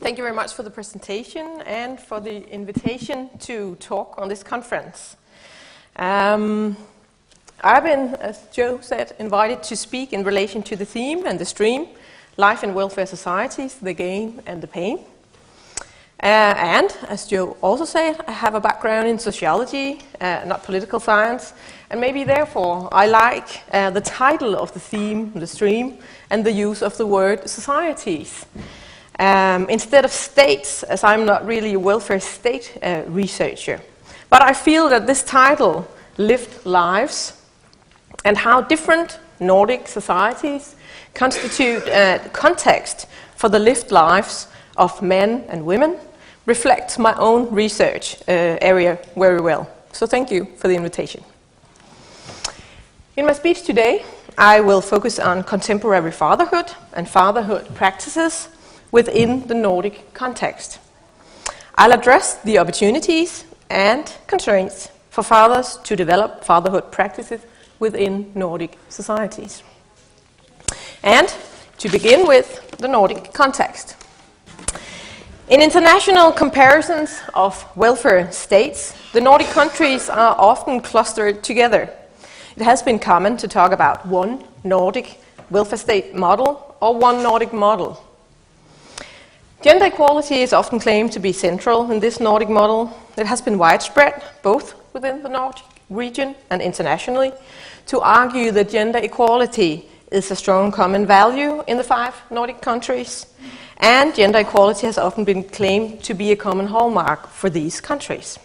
Thank you very much for the presentation and for the invitation to talk on this conference. I've been, as Joe said, invited to speak in relation to the theme and the stream, Life in Welfare Societies, the Gain and the Pain. And, as Joe also said, I have a background in sociology, not political science, and maybe therefore I like the title of the theme, the stream, and the use of the word societies. Instead of states, as I'm not really a welfare state researcher. But I feel that this title, Lived Lives, and how different Nordic societies constitute context for the lived lives of men and women, reflects my own research area very well. So thank you for the invitation. In my speech today, I will focus on contemporary fatherhood and fatherhood practices within the Nordic context. I'll address the opportunities and constraints for fathers to develop fatherhood practices within Nordic societies. And to begin with, the Nordic context. In international comparisons of welfare states, the Nordic countries are often clustered together. It has been common to talk about one Nordic welfare state model or one Nordic model. Gender equality is often claimed to be central in this Nordic model. It has been widespread, both within the Nordic region and internationally, to argue that gender equality is a strong common value in the 5 Nordic countries, and gender equality has often been claimed to be a common hallmark for these countries.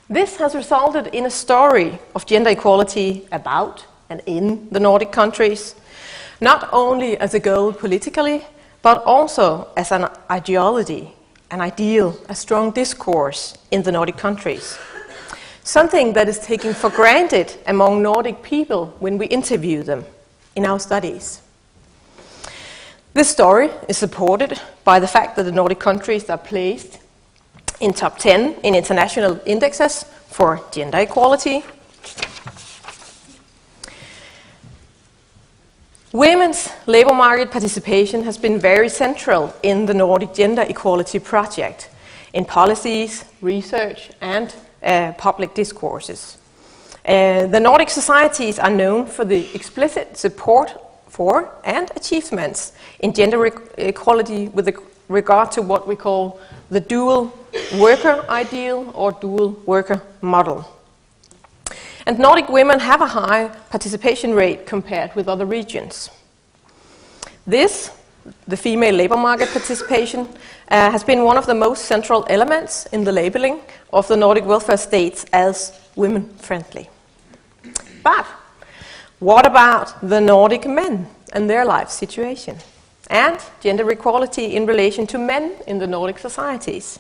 This has resulted in a story of gender equality about and in the Nordic countries, not only as a goal politically, but also as an ideology, an ideal, a strong discourse in the Nordic countries. Something that is taken for granted among Nordic people when we interview them in our studies. This story is supported by the fact that the Nordic countries are placed in top 10 in international indexes for gender equality. Women's labour market participation has been very central in the Nordic gender equality project, in policies, research and public discourses. The Nordic societies are known for the explicit support for and achievements in gender equality with regard to what we call the dual worker ideal or dual worker model. And Nordic women have a high participation rate compared with other regions. This, the female labour market participation, has been one of the most central elements in the labeling of the Nordic welfare states as women-friendly. But what about the Nordic men and their life situation? And gender equality in relation to men in the Nordic societies?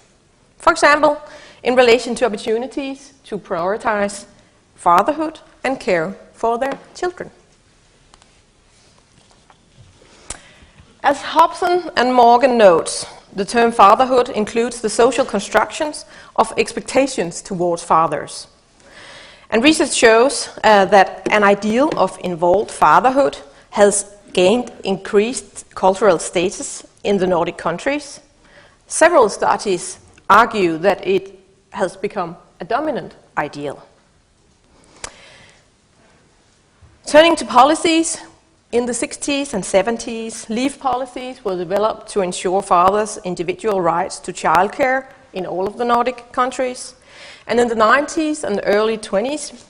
For example, in relation to opportunities to prioritize fatherhood and care for their children. As Hobson and Morgan notes, the term fatherhood includes the social constructions of expectations towards fathers. And research shows that an ideal of involved fatherhood has gained increased cultural status in the Nordic countries. Several studies argue that it has become a dominant ideal. Turning to policies, in the 60s and 70s, leave policies were developed to ensure fathers' individual rights to childcare in all of the Nordic countries. And in the 90s and early 20s,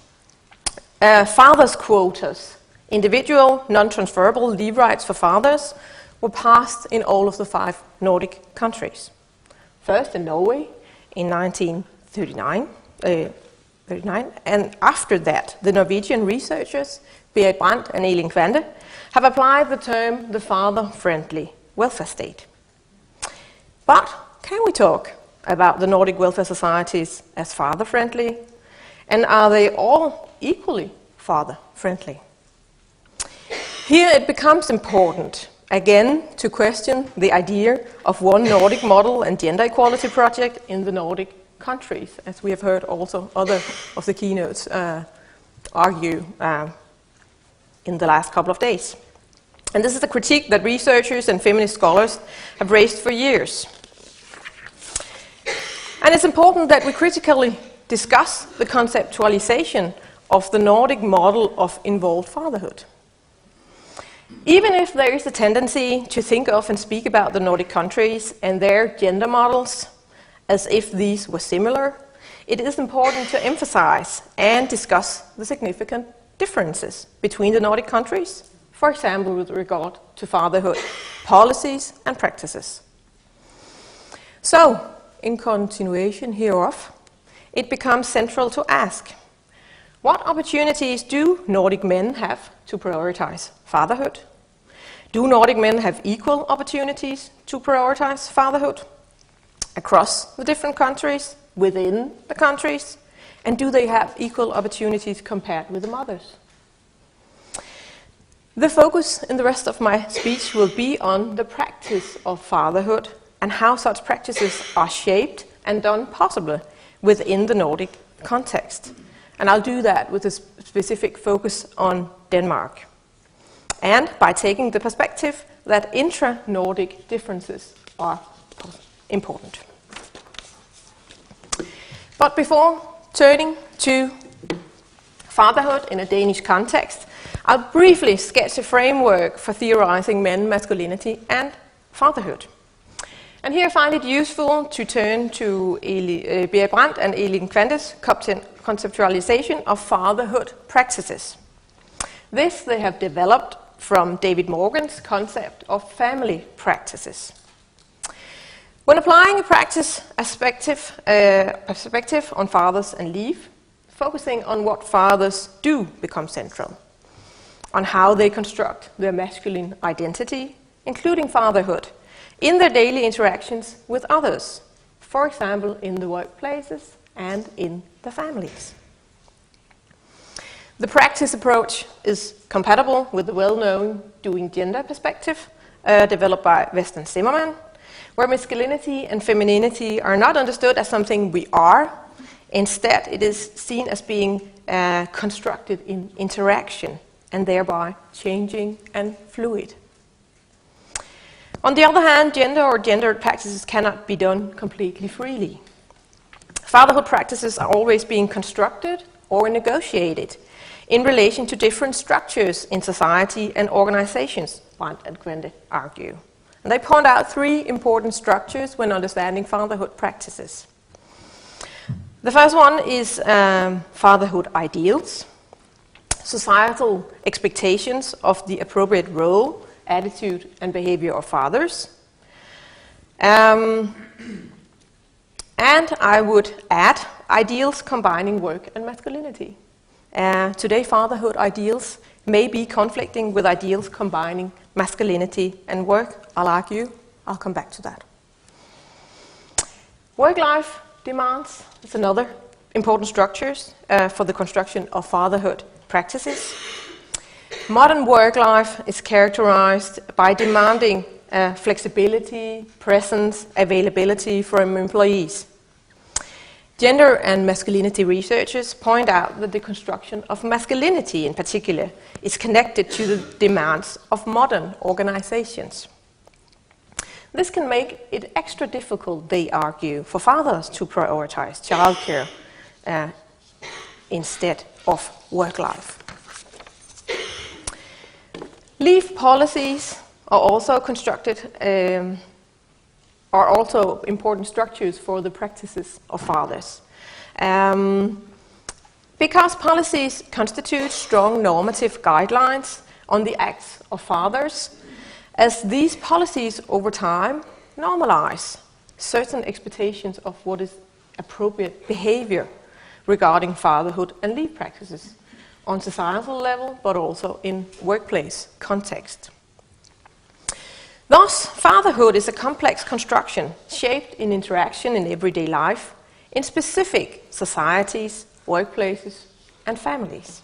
fathers' quotas, individual non-transferable leave rights for fathers, were passed in all of the 5 Nordic countries. First in Norway in 1939, and after that, the Norwegian researchers Berit Brandt and Elin Kvante have applied the term the father-friendly welfare state. But can we talk about the Nordic welfare societies as father-friendly? And are they all equally father-friendly? Here it becomes important, again, to question the idea of one Nordic model and gender equality project in the Nordic countries, as we have heard also other of the keynotes argue in the last couple of days. And this is a critique that researchers and feminist scholars have raised for years. And it's important that we critically discuss the conceptualization of the Nordic model of involved fatherhood. Even if there is a tendency to think of and speak about the Nordic countries and their gender models as if these were similar, it is important to emphasize and discuss the significant differences between the Nordic countries, for example with regard to fatherhood, policies and practices. So, in continuation hereof, it becomes central to ask, what opportunities do Nordic men have to prioritize fatherhood? Do Nordic men have equal opportunities to prioritize fatherhood across the different countries, within the countries? And do they have equal opportunities compared with the mothers? The focus in the rest of my speech will be on the practice of fatherhood and how such practices are shaped and done possible within the Nordic context. And I'll do that with a specific focus on Denmark. And by taking the perspective that intra-Nordic differences are important. But before turning to fatherhood in a Danish context, I'll briefly sketch a framework for theorizing men, masculinity, and fatherhood. And here I find it useful to turn to Berit Brandt and Elin Kvantes' conceptualization of fatherhood practices. This they have developed from David Morgan's concept of family practices. When applying a practice perspective on fathers and leave, focusing on what fathers do become central, on how they construct their masculine identity, including fatherhood, in their daily interactions with others, for example, in the workplaces and in the families. The practice approach is compatible with the well-known Doing Gender perspective developed by West and Zimmerman, where masculinity and femininity are not understood as something we are. Instead, it is seen as being constructed in interaction and thereby changing and fluid. On the other hand, gender or gendered practices cannot be done completely freely. Fatherhood practices are always being constructed or negotiated in relation to different structures in society and organizations, Brandt and Kvente argue. And they point out three important structures when understanding fatherhood practices. The first one is fatherhood ideals, societal expectations of the appropriate role, attitude and behavior of fathers. And I would add ideals combining work and masculinity. Today, fatherhood ideals may be conflicting with ideals combining masculinity and work. I'll argue. I'll come back to that. Work-life demands is another important structure for the construction of fatherhood practices. Modern work life is characterized by demanding flexibility, presence, availability from employees. Gender and masculinity researchers point out that the construction of masculinity in particular is connected to the demands of modern organizations. This can make it extra difficult, they argue, for fathers to prioritize childcare instead of work life. Leave policies are also constructed, are also important structures for the practices of fathers. Because policies constitute strong normative guidelines on the acts of fathers, as these policies over time normalize certain expectations of what is appropriate behavior regarding fatherhood and leave practices on societal level, but also in workplace context. Thus, fatherhood is a complex construction shaped in interaction in everyday life, in specific societies, workplaces, and families.